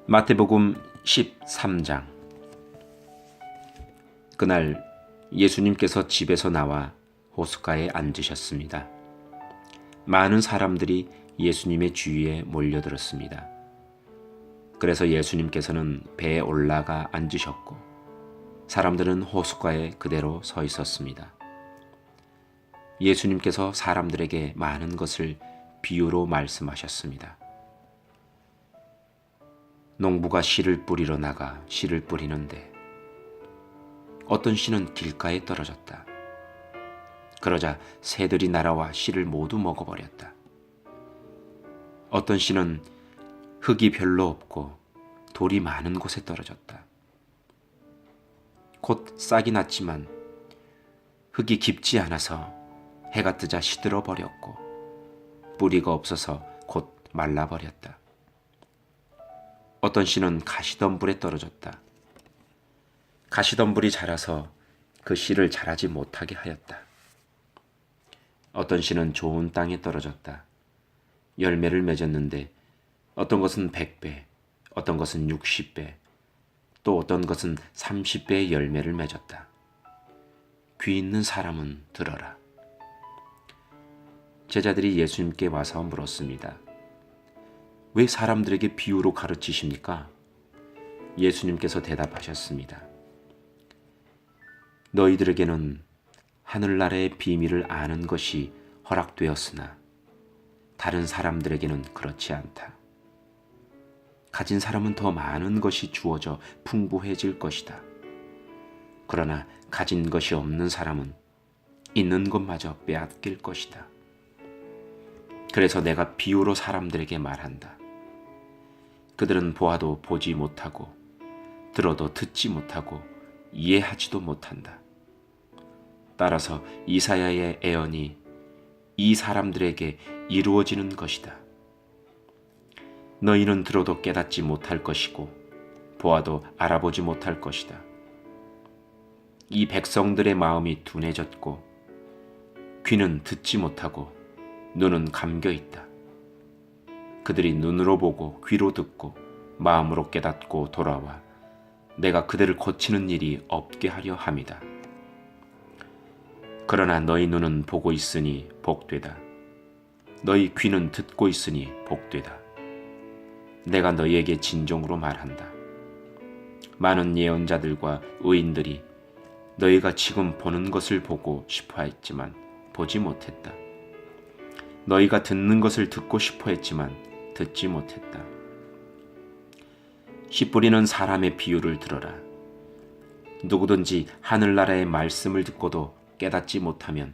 마태복음 13장. 그날 예수님께서 집에서 나와 호숫가에 앉으셨습니다. 많은 사람들이 예수님의 주위에 몰려들었습니다. 그래서 예수님께서는 배에 올라가 앉으셨고 사람들은 호숫가에 그대로 서 있었습니다. 예수님께서 사람들에게 많은 것을 비유로 말씀하셨습니다. 농부가 씨를 뿌리러 나가 씨를 뿌리는데 어떤 씨는 길가에 떨어졌다. 그러자 새들이 날아와 씨를 모두 먹어버렸다. 어떤 씨는 흙이 별로 없고 돌이 많은 곳에 떨어졌다. 곧 싹이 났지만 흙이 깊지 않아서 해가 뜨자 시들어 버렸고 뿌리가 없어서 곧 말라버렸다. 어떤 씨는 가시덤불에 떨어졌다. 가시덤불이 자라서 그 씨를 자라지 못하게 하였다. 어떤 씨는 좋은 땅에 떨어졌다. 열매를 맺었는데 어떤 것은 100배, 어떤 것은 60배, 또 어떤 것은 30배의 열매를 맺었다. 귀 있는 사람은 들어라. 제자들이 예수님께 와서 물었습니다. 왜 사람들에게 비유로 가르치십니까? 예수님께서 대답하셨습니다. 너희들에게는 하늘나라의 비밀을 아는 것이 허락되었으나 다른 사람들에게는 그렇지 않다. 가진 사람은 더 많은 것이 주어져 풍부해질 것이다. 그러나 가진 것이 없는 사람은 있는 것마저 빼앗길 것이다. 그래서 내가 비유로 사람들에게 말한다. 그들은 보아도 보지 못하고 들어도 듣지 못하고 이해하지도 못한다. 따라서 이사야의 예언이 이 사람들에게 이루어지는 것이다. 너희는 들어도 깨닫지 못할 것이고 보아도 알아보지 못할 것이다. 이 백성들의 마음이 둔해졌고 귀는 듣지 못하고 눈은 감겨 있다. 그들이 눈으로 보고 귀로 듣고 마음으로 깨닫고 돌아와 내가 그들을 고치는 일이 없게 하려 함이다. 그러나 너희 눈은 보고 있으니 복되다. 너희 귀는 듣고 있으니 복되다. 내가 너희에게 진정으로 말한다. 많은 예언자들과 의인들이 너희가 지금 보는 것을 보고 싶어 했지만 보지 못했다. 너희가 듣는 것을 듣고 싶어 했지만 듣지 못했다. 씨 뿌리는 사람의 비유를 들어라. 누구든지 하늘나라의 말씀을 듣고도 깨닫지 못하면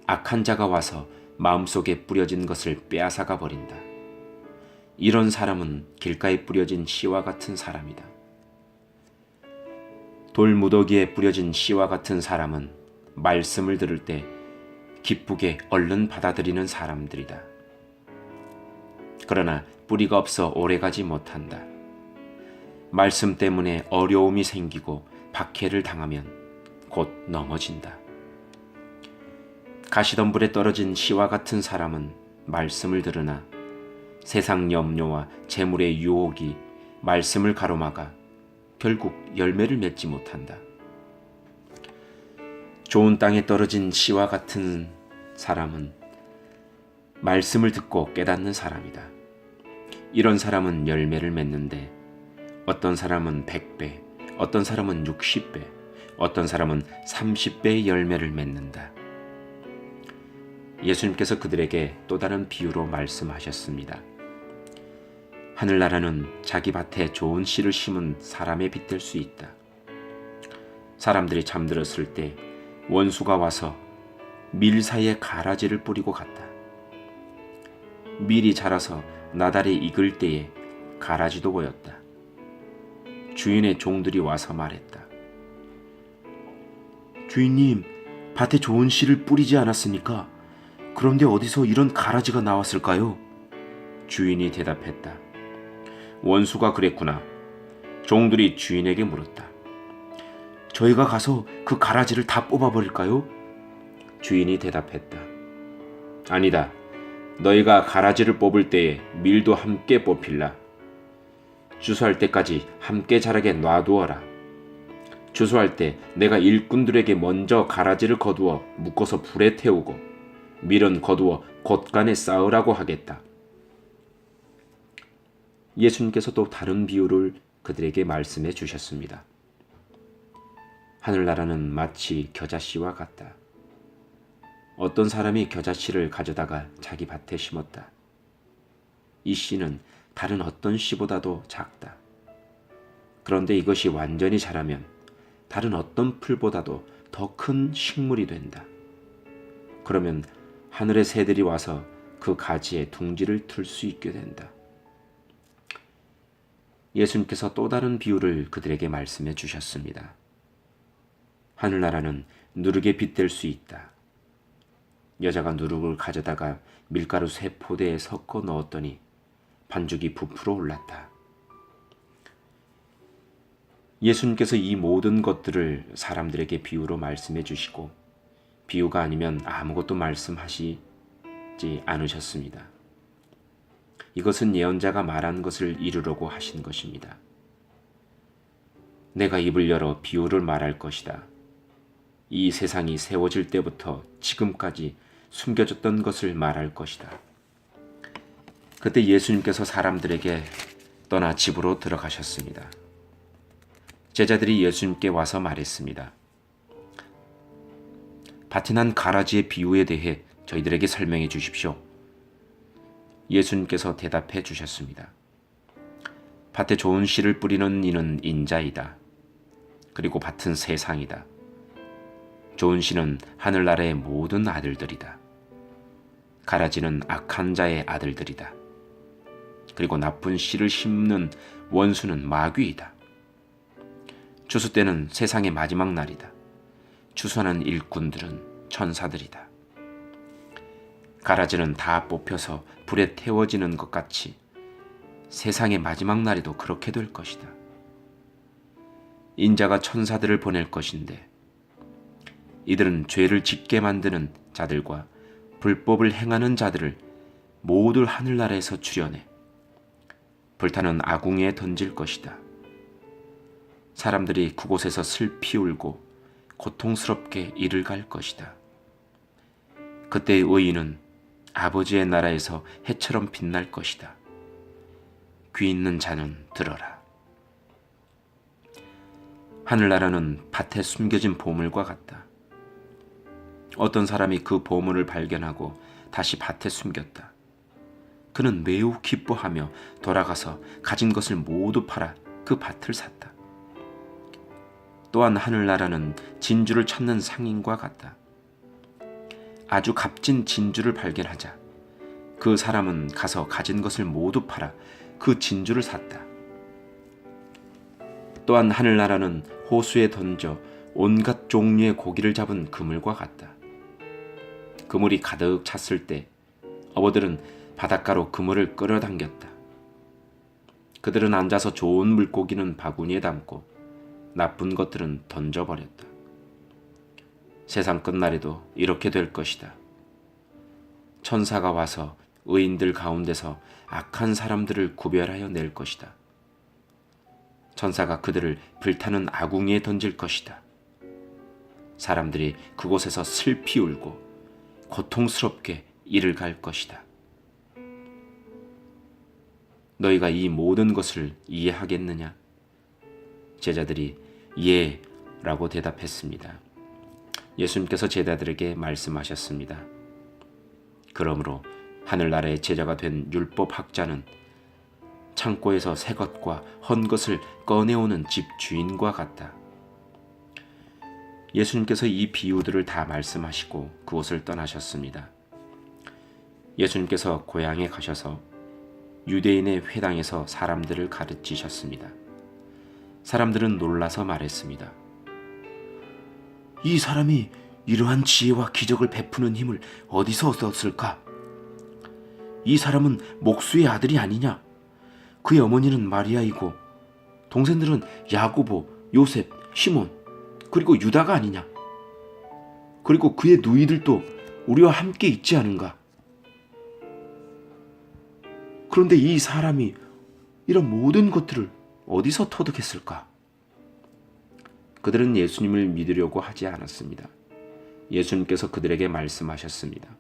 악한 자가 와서 마음속에 뿌려진 것을 빼앗아가 버린다. 이런 사람은 길가에 뿌려진 씨와 같은 사람이다. 돌무더기에 뿌려진 씨와 같은 사람은 말씀을 들을 때 기쁘게 얼른 받아들이는 사람들이다. 그러나 뿌리가 없어 오래가지 못한다. 말씀 때문에 어려움이 생기고 박해를 당하면 곧 넘어진다. 가시덤불에 떨어진 씨와 같은 사람은 말씀을 들으나 세상 염려와 재물의 유혹이 말씀을 가로막아 결국 열매를 맺지 못한다. 좋은 땅에 떨어진 씨와 같은 사람은 말씀을 듣고 깨닫는 사람이다. 이런 사람은 열매를 맺는데 어떤 사람은 100배, 어떤 사람은 60배, 어떤 사람은 30배의 열매를 맺는다. 예수님께서 그들에게 또 다른 비유로 말씀하셨습니다. 하늘나라는 자기 밭에 좋은 씨를 심은 사람에 빗댈 수 있다. 사람들이 잠들었을 때 원수가 와서 밀 사이에 가라지를 뿌리고 갔다. 밀이 자라서 나달이 익을 때에 가라지도 보였다. 주인의 종들이 와서 말했다. 주인님, 밭에 좋은 씨를 뿌리지 않았습니까? 그런데 어디서 이런 가라지가 나왔을까요? 주인이 대답했다. 원수가 그랬구나. 종들이 주인에게 물었다. 저희가 가서 그 가라지를 다 뽑아버릴까요? 주인이 대답했다. 아니다. 너희가 가라지를 뽑을 때에 밀도 함께 뽑힐라. 추수할 때까지 함께 자라게 놔두어라. 추수할 때 내가 일꾼들에게 먼저 가라지를 거두어 묶어서 불에 태우고 밀은 거두어 곶간에 쌓으라고 하겠다. 예수님께서 또 다른 비유를 그들에게 말씀해 주셨습니다. 하늘나라는 마치 겨자씨와 같다. 어떤 사람이 겨자씨를 가져다가 자기 밭에 심었다. 이 씨는 다른 어떤 씨보다도 작다. 그런데 이것이 완전히 자라면 다른 어떤 풀보다도 더 큰 식물이 된다. 그러면 하늘의 새들이 와서 그 가지에 둥지를 틀 수 있게 된다. 예수님께서 또 다른 비유를 그들에게 말씀해 주셨습니다. 하늘나라는 누룩에 빗댈 수 있다. 여자가 누룩을 가져다가 밀가루 3포대에 섞어 넣었더니 반죽이 부풀어 올랐다. 예수님께서 이 모든 것들을 사람들에게 비유로 말씀해 주시고 비유가 아니면 아무것도 말씀하시지 않으셨습니다. 이것은 예언자가 말한 것을 이루려고 하신 것입니다. 내가 입을 열어 비유를 말할 것이다. 이 세상이 세워질 때부터 지금까지 숨겨졌던 것을 말할 것이다. 그때 예수님께서 사람들에게 떠나 집으로 들어가셨습니다. 제자들이 예수님께 와서 말했습니다. 밭에 난 가라지의 비유에 대해 저희들에게 설명해 주십시오. 예수님께서 대답해 주셨습니다. 밭에 좋은 씨를 뿌리는 이는 인자이다. 그리고 밭은 세상이다. 좋은 씨는 하늘나라의 모든 아들들이다. 가라지는 악한 자의 아들들이다. 그리고 나쁜 씨를 심는 원수는 마귀이다. 추수 때는 세상의 마지막 날이다. 추수하는 일꾼들은 천사들이다. 가라지는 다 뽑혀서 불에 태워지는 것 같이 세상의 마지막 날에도 그렇게 될 것이다. 인자가 천사들을 보낼 것인데 이들은 죄를 짓게 만드는 자들과 불법을 행하는 자들을 모두 하늘나라에서 추려내 불타는 아궁이에 던질 것이다. 사람들이 그곳에서 슬피 울고 고통스럽게 이를 갈 것이다. 그때 의인은 아버지의 나라에서 해처럼 빛날 것이다. 귀 있는 자는 들어라. 하늘나라는 밭에 숨겨진 보물과 같다. 어떤 사람이 그 보물을 발견하고 다시 밭에 숨겼다. 그는 매우 기뻐하며 돌아가서 가진 것을 모두 팔아 그 밭을 샀다. 또한 하늘나라는 진주를 찾는 상인과 같다. 아주 값진 진주를 발견하자 그 사람은 가서 가진 것을 모두 팔아 그 진주를 샀다. 또한 하늘나라는 호수에 던져 온갖 종류의 고기를 잡은 그물과 같다. 그물이 가득 찼을 때 어부들은 바닷가로 그물을 끌어당겼다. 그들은 앉아서 좋은 물고기는 바구니에 담고 나쁜 것들은 던져버렸다. 세상 끝날에도 이렇게 될 것이다. 천사가 와서 의인들 가운데서 악한 사람들을 구별하여 낼 것이다. 천사가 그들을 불타는 아궁이에 던질 것이다. 사람들이 그곳에서 슬피 울고 고통스럽게 이를 갈 것이다. 너희가 이 모든 것을 이해하겠느냐? 제자들이 예 라고 대답했습니다. 예수님께서 제자들에게 말씀하셨습니다. 그러므로 하늘나라의 제자가 된 율법학자는 창고에서 새 것과 헌 것을 꺼내오는 집 주인과 같다. 예수님께서 이 비유들을 다 말씀하시고 그곳을 떠나셨습니다. 예수님께서 고향에 가셔서 유대인의 회당에서 사람들을 가르치셨습니다. 사람들은 놀라서 말했습니다. 이 사람이 이러한 지혜와 기적을 베푸는 힘을 어디서 얻었을까? 이 사람은 목수의 아들이 아니냐? 그의 어머니는 마리아이고 동생들은 야고보, 요셉, 시몬, 그리고 유다가 아니냐? 그리고 그의 누이들도 우리와 함께 있지 않은가? 그런데 이 사람이 이런 모든 것들을 어디서 터득했을까? 그들은 예수님을 믿으려고 하지 않았습니다. 예수님께서 그들에게 말씀하셨습니다.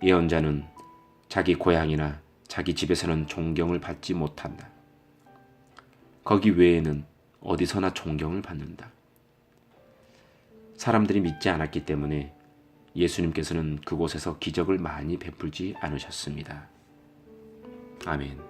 예언자는 자기 고향이나 자기 집에서는 존경을 받지 못한다. 거기 외에는 어디서나 존경을 받는다. 사람들이 믿지 않았기 때문에 예수님께서는 그곳에서 기적을 많이 베풀지 않으셨습니다. 아멘.